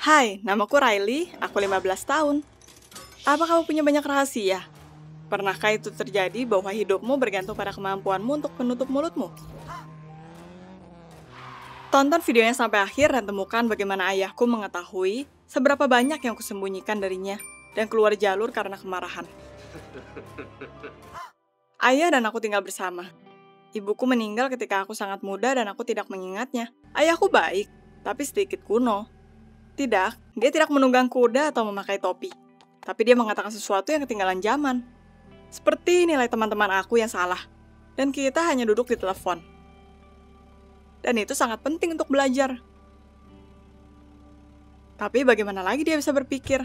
Hai, namaku Riley, aku 15 tahun. Apa kamu punya banyak rahasia? Pernahkah itu terjadi bahwa hidupmu bergantung pada kemampuanmu untuk menutup mulutmu? Tonton videonya sampai akhir dan temukan bagaimana ayahku mengetahui seberapa banyak yang kusembunyikan darinya dan keluar jalur karena kemarahan. Ayah dan aku tinggal bersama. Ibuku meninggal ketika aku sangat muda dan aku tidak mengingatnya. Ayahku baik, tapi sedikit kuno. Tidak, dia tidak menunggang kuda atau memakai topi. Tapi dia mengatakan sesuatu yang ketinggalan zaman. Seperti nilai teman-teman aku yang salah. Dan kita hanya duduk di telepon. Dan itu sangat penting untuk belajar. Tapi bagaimana lagi dia bisa berpikir?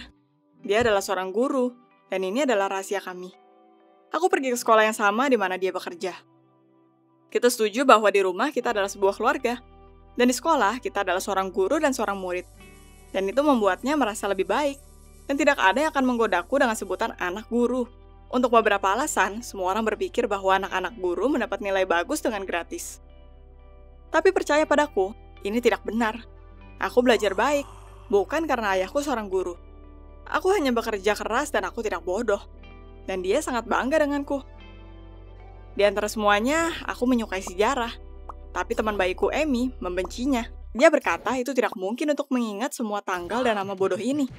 Dia adalah seorang guru, dan ini adalah rahasia kami. Aku pergi ke sekolah yang sama di mana dia bekerja. Kita setuju bahwa di rumah kita adalah sebuah keluarga. Dan di sekolah kita adalah seorang guru dan seorang murid. Dan itu membuatnya merasa lebih baik. Dan tidak ada yang akan menggodaku dengan sebutan anak guru. Untuk beberapa alasan, semua orang berpikir bahwa anak-anak guru mendapat nilai bagus dengan gratis. Tapi percaya padaku, ini tidak benar. Aku belajar baik, bukan karena ayahku seorang guru. Aku hanya bekerja keras dan aku tidak bodoh. Dan dia sangat bangga denganku. Di antara semuanya, aku menyukai sejarah. Tapi teman baikku Amy membencinya. Dia berkata itu tidak mungkin untuk mengingat semua tanggal dan nama bodoh ini.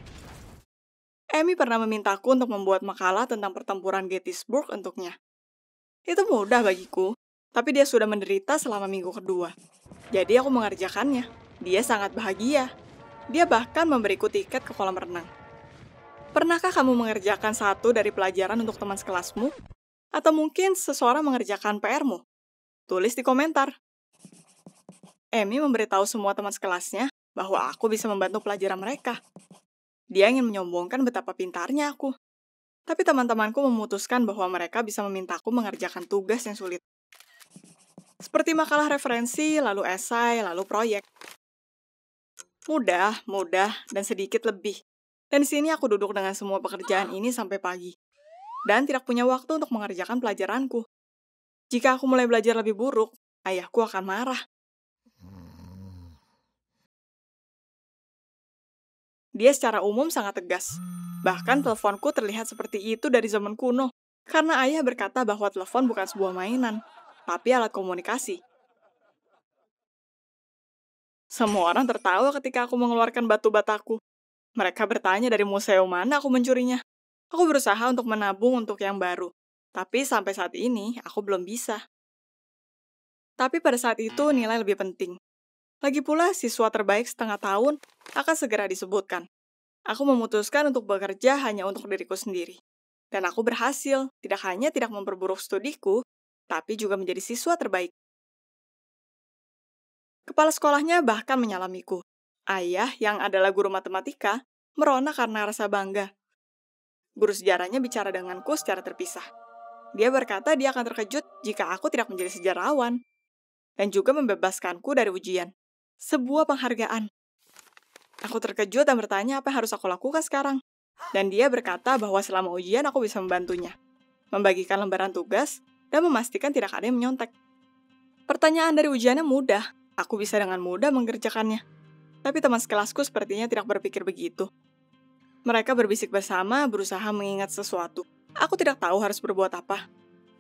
Amy pernah memintaku untuk membuat makalah tentang pertempuran Gettysburg untuknya. Itu mudah bagiku, tapi dia sudah menderita selama minggu kedua. Jadi aku mengerjakannya. Dia sangat bahagia. Dia bahkan memberiku tiket ke kolam renang. Pernahkah kamu mengerjakan satu dari pelajaran untuk teman sekelasmu? Atau mungkin seseorang mengerjakan PR-mu? Tulis di komentar. Amy memberitahu semua teman sekelasnya bahwa aku bisa membantu pelajaran mereka. Dia ingin menyombongkan betapa pintarnya aku. Tapi teman-temanku memutuskan bahwa mereka bisa memintaku mengerjakan tugas yang sulit. Seperti makalah referensi, lalu esai, lalu proyek. Mudah, dan sedikit lebih. Dan di sini aku duduk dengan semua pekerjaan ini sampai pagi. Dan tidak punya waktu untuk mengerjakan pelajaranku. Jika aku mulai belajar lebih buruk, ayahku akan marah. Dia secara umum sangat tegas. Bahkan teleponku terlihat seperti itu dari zaman kuno. Karena ayah berkata bahwa telepon bukan sebuah mainan, tapi alat komunikasi. Semua orang tertawa ketika aku mengeluarkan batu bataku. Mereka bertanya dari museum mana aku mencurinya. Aku berusaha untuk menabung untuk yang baru. Tapi sampai saat ini, aku belum bisa. Tapi pada saat itu nilai lebih penting. Lagi pula, siswa terbaik setengah tahun akan segera disebutkan. Aku memutuskan untuk bekerja hanya untuk diriku sendiri. Dan aku berhasil, tidak hanya tidak memperburuk studiku, tapi juga menjadi siswa terbaik. Kepala sekolahnya bahkan menyalamiku. Ayah, yang adalah guru matematika, merona karena rasa bangga. Guru sejarahnya bicara denganku secara terpisah. Dia berkata dia akan terkejut jika aku tidak menjadi sejarawan. Dan juga membebaskanku dari ujian. Sebuah penghargaan. Aku terkejut dan bertanya apa yang harus aku lakukan sekarang. Dan dia berkata bahwa selama ujian aku bisa membantunya. Membagikan lembaran tugas, dan memastikan tidak ada yang menyontek. Pertanyaan dari ujiannya mudah. Aku bisa dengan mudah mengerjakannya. Tapi teman sekelasku sepertinya tidak berpikir begitu. Mereka berbisik bersama, berusaha mengingat sesuatu. Aku tidak tahu harus berbuat apa.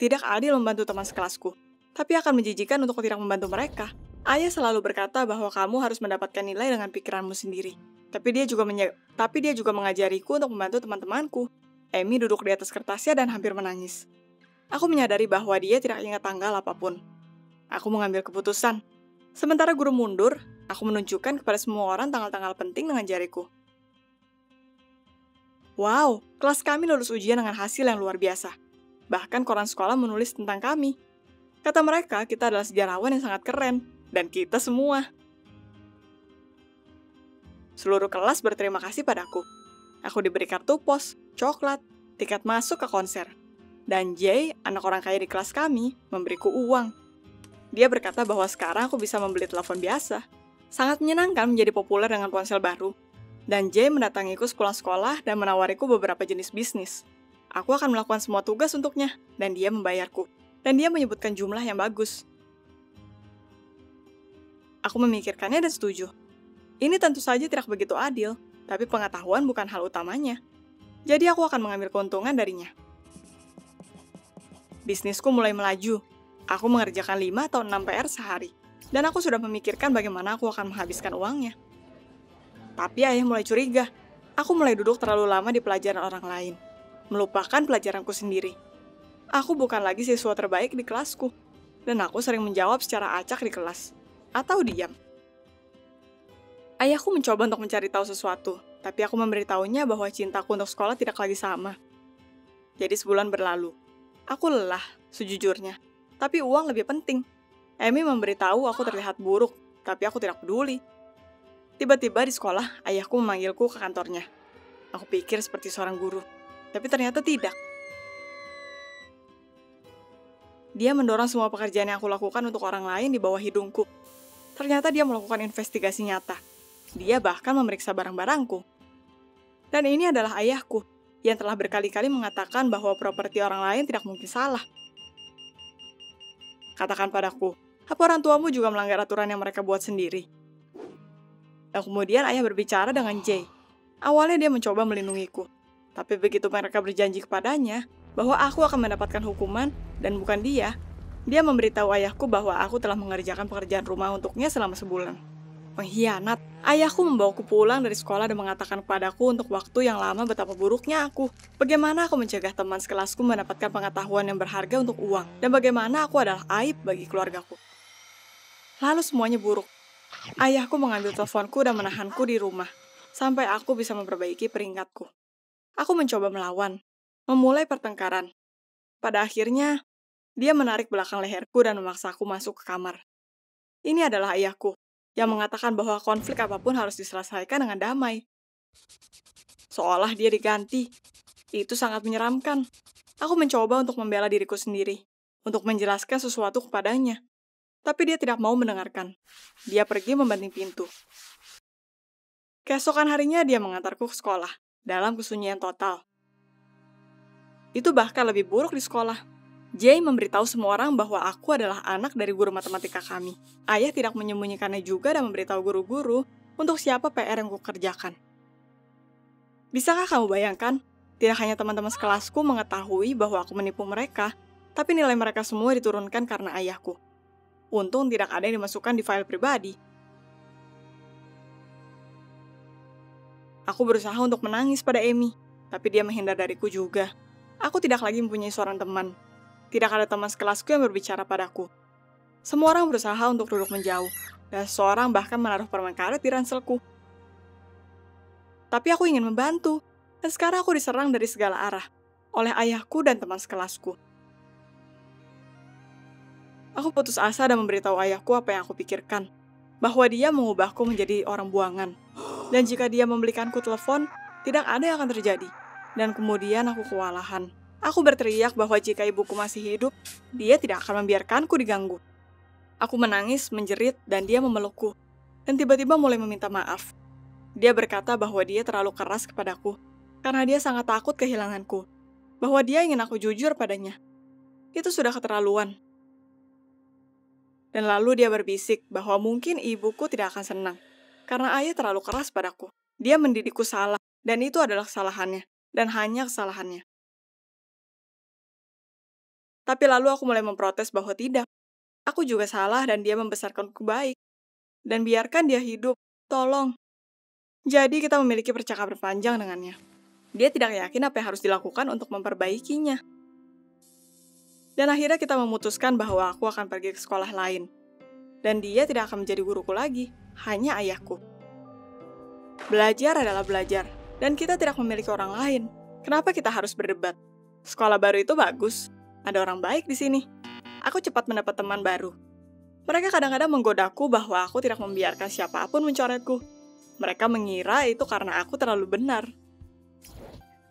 Tidak adil membantu teman sekelasku. Tapi akan menjijikan untuk tidak membantu mereka. Ayah selalu berkata bahwa kamu harus mendapatkan nilai dengan pikiranmu sendiri. Tapi dia juga mengajariku untuk membantu teman-temanku. Amy duduk di atas kertasnya dan hampir menangis. Aku menyadari bahwa dia tidak ingat tanggal apapun. Aku mengambil keputusan. Sementara guru mundur, aku menunjukkan kepada semua orang tanggal-tanggal penting dengan jariku. Wow, kelas kami lulus ujian dengan hasil yang luar biasa. Bahkan koran sekolah menulis tentang kami. Kata mereka, kita adalah sejarawan yang sangat keren. Dan kita semua. Seluruh kelas berterima kasih padaku. Aku diberi kartu pos, coklat, tiket masuk ke konser. Dan Jay, anak orang kaya di kelas kami, memberiku uang. Dia berkata bahwa sekarang aku bisa membeli telepon biasa. Sangat menyenangkan menjadi populer dengan ponsel baru. Dan Jay mendatangiku sepulang sekolah dan menawariku beberapa jenis bisnis. Aku akan melakukan semua tugas untuknya, dan dia membayarku. Dan dia menyebutkan jumlah yang bagus. Aku memikirkannya dan setuju. Ini tentu saja tidak begitu adil, tapi pengetahuan bukan hal utamanya. Jadi aku akan mengambil keuntungan darinya. Bisnisku mulai melaju. Aku mengerjakan 5 atau 6 PR sehari. Dan aku sudah memikirkan bagaimana aku akan menghabiskan uangnya. Tapi ayah mulai curiga. Aku mulai duduk terlalu lama di pelajaran orang lain, melupakan pelajaranku sendiri. Aku bukan lagi siswa terbaik di kelasku, dan aku sering menjawab secara acak di kelas, atau diam. Ayahku mencoba untuk mencari tahu sesuatu, tapi aku memberitahunya bahwa cintaku untuk sekolah tidak lagi sama. Jadi sebulan berlalu. Aku lelah, sejujurnya. Tapi uang lebih penting. Amy memberitahu aku terlihat buruk, tapi aku tidak peduli. Tiba-tiba di sekolah, ayahku memanggilku ke kantornya. Aku pikir seperti seorang guru, tapi ternyata tidak. Dia mendorong semua pekerjaan yang aku lakukan untuk orang lain di bawah hidungku. Ternyata dia melakukan investigasi nyata. Dia bahkan memeriksa barang-barangku. Dan ini adalah ayahku, yang telah berkali-kali mengatakan bahwa properti orang lain tidak mungkin salah. Katakan padaku, apa orang tuamu juga melanggar aturan yang mereka buat sendiri? Dan kemudian ayah berbicara dengan Jay. Awalnya dia mencoba melindungiku. Tapi begitu mereka berjanji kepadanya bahwa aku akan mendapatkan hukuman dan bukan dia memberitahu ayahku bahwa aku telah mengerjakan pekerjaan rumah untuknya selama sebulan. Pengkhianat. Ayahku membawaku pulang dari sekolah dan mengatakan kepadaku untuk waktu yang lama betapa buruknya aku. Bagaimana aku mencegah teman sekelasku mendapatkan pengetahuan yang berharga untuk uang. Dan bagaimana aku adalah aib bagi keluargaku. Lalu semuanya buruk. Ayahku mengambil teleponku dan menahanku di rumah. Sampai aku bisa memperbaiki peringkatku. Aku mencoba melawan. Memulai pertengkaran. Pada akhirnya, dia menarik belakang leherku dan memaksaku masuk ke kamar. Ini adalah ayahku, yang mengatakan bahwa konflik apapun harus diselesaikan dengan damai. Seolah dia diganti. Itu sangat menyeramkan. Aku mencoba untuk membela diriku sendiri, untuk menjelaskan sesuatu kepadanya. Tapi dia tidak mau mendengarkan. Dia pergi membanting pintu. Keesokan harinya dia mengantarku ke sekolah, dalam kesunyian total. Itu bahkan lebih buruk di sekolah. Jay memberitahu semua orang bahwa aku adalah anak dari guru matematika kami. Ayah tidak menyembunyikannya juga dan memberitahu guru-guru untuk siapa PR yang kukerjakan. Bisakah kamu bayangkan? Tidak hanya teman-teman sekelasku mengetahui bahwa aku menipu mereka, tapi nilai mereka semua diturunkan karena ayahku. Untung tidak ada yang dimasukkan di file pribadi. Aku berusaha untuk menangis pada Amy, tapi dia menghindar dariku juga. Aku tidak lagi mempunyai seorang teman. Tidak ada teman sekelasku yang berbicara padaku. Semua orang berusaha untuk duduk menjauh, dan seseorang bahkan menaruh permen karet di ranselku. Tapi aku ingin membantu, dan sekarang aku diserang dari segala arah, oleh ayahku dan teman sekelasku. Aku putus asa dan memberitahu ayahku apa yang aku pikirkan, bahwa dia mengubahku menjadi orang buangan. Dan jika dia membelikanku telepon, tidak ada yang akan terjadi. Dan kemudian aku kewalahan. Aku berteriak bahwa jika ibuku masih hidup, dia tidak akan membiarkanku diganggu. Aku menangis, menjerit, dan dia memelukku. Dan tiba-tiba mulai meminta maaf. Dia berkata bahwa dia terlalu keras kepadaku, karena dia sangat takut kehilanganku. Bahwa dia ingin aku jujur padanya. Itu sudah keterlaluan. Dan lalu dia berbisik bahwa mungkin ibuku tidak akan senang, karena ayah terlalu keras padaku. Dia mendidikku salah, dan itu adalah kesalahannya, dan hanya kesalahannya. Tapi lalu aku mulai memprotes bahwa tidak. Aku juga salah dan dia membesarkanku baik. Dan biarkan dia hidup, tolong. Jadi kita memiliki percakapan panjang dengannya. Dia tidak yakin apa yang harus dilakukan untuk memperbaikinya. Dan akhirnya kita memutuskan bahwa aku akan pergi ke sekolah lain. Dan dia tidak akan menjadi guruku lagi, hanya ayahku. Belajar adalah belajar, dan kita tidak memiliki orang lain. Kenapa kita harus berdebat? Sekolah baru itu bagus. Ada orang baik di sini. Aku cepat mendapat teman baru. Mereka kadang-kadang menggodaku bahwa aku tidak membiarkan siapapun mencoretku. Mereka mengira itu karena aku terlalu benar.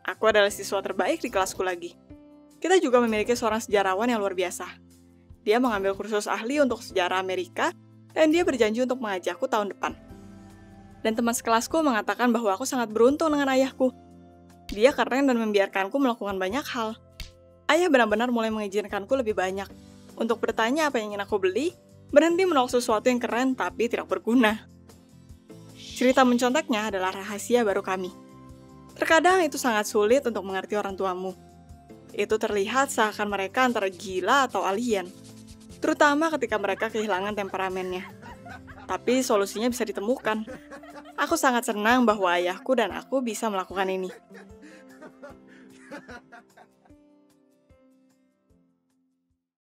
Aku adalah siswa terbaik di kelasku lagi. Kita juga memiliki seorang sejarawan yang luar biasa. Dia mengambil kursus ahli untuk sejarah Amerika, dan dia berjanji untuk mengajakku tahun depan. Dan teman sekelasku mengatakan bahwa aku sangat beruntung dengan ayahku. Dia keren dan membiarkanku melakukan banyak hal. Ayah benar-benar mulai mengizinkanku lebih banyak. Untuk bertanya apa yang ingin aku beli, berhenti menolak sesuatu yang keren tapi tidak berguna. Cerita menconteknya adalah rahasia baru kami. Terkadang itu sangat sulit untuk mengerti orang tuamu. Itu terlihat seakan mereka antara gila atau alien, terutama ketika mereka kehilangan temperamennya. Tapi solusinya bisa ditemukan. Aku sangat senang bahwa ayahku dan aku bisa melakukan ini.